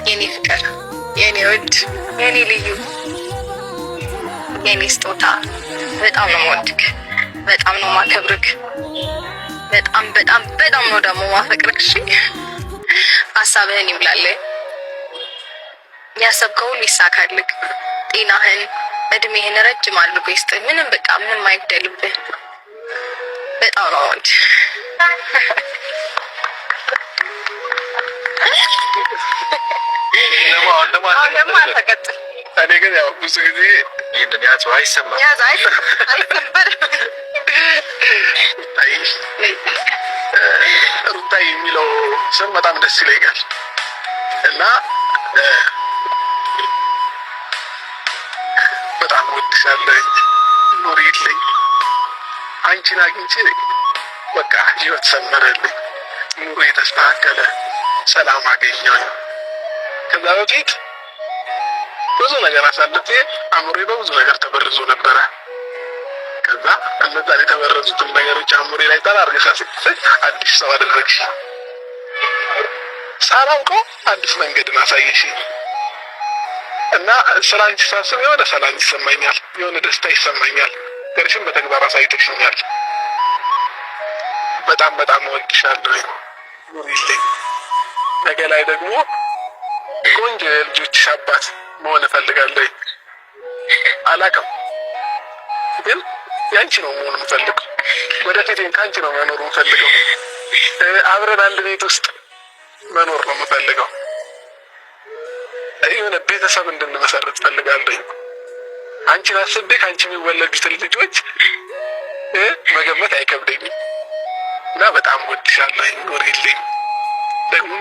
የኔ ፍቅር፣ የኔ ውድ፣ የኔ ልዩ፣ የኔ ስጦታ በጣም ነው የምወድክ፣ በጣም ነው ማከብርክ፣ በጣም በጣም በጣም ነው ደግሞ ማፈቅርክ። እሺ ሀሳብህን ይብላልህ፣ ያሰብከው ሁሉ ይሳካልክ፣ ጤናህን እድሜህን ረጅም አድርጎ ይስጥህ። ምንም በቃ ምንም አይጉደልብህ። በጣም ነው ወድ እኔ ግን ያው ብዙ ጊዜ ይሄንን ያዙ አይሰማም ሩታዬ የሚለው ስም በጣም ደስ ይለኛል እና በጣም ወድሻለሁ። ኑሪልኝ። አንቺን አግኝቼ በቃ ህይወት ሰመረልኝ፣ ኑሮ የተስተካከለ ሰላም አገኘሁ። ከዛ በፊት ብዙ ነገር አሳልፌ አእምሮዬ በብዙ ነገር ተበርዞ ነበረ። ከዛ እነዛን የተበረዙትን ነገሮች አእምሮዬ ላይ ጠራርገሽ አዲስ ሰው አደረግሽ። ሳላውቀው አዲስ መንገድን አሳየሽ እና ስለ አንቺ ሳስብ የሆነ ሰላም ይሰማኛል፣ የሆነ ደስታ ይሰማኛል። ገርሽን በተግባር አሳይተሽኛል። በጣም በጣም እወድሻለሁ። ኑሪልኝ። ነገ ላይ ደግሞ ቆንጆ የልጆችሽ አባት መሆን እፈልጋለሁ። አላውቅም ግን ያንቺ ነው መሆን የምፈልገው። ወደፊት ከአንቺ ነው መኖር የምፈልገው። አብረን አንድ ቤት ውስጥ መኖር ነው የምፈልገው። የሆነ ቤተሰብ እንድንመሰርት ፈልጋለሁ። አንቺን አስቤ ከአንቺ የሚወለዱትን ልጆች መገመት አይከብደኝም እና በጣም ወድሻለሁ። ኑሪልኝ። ደግሞ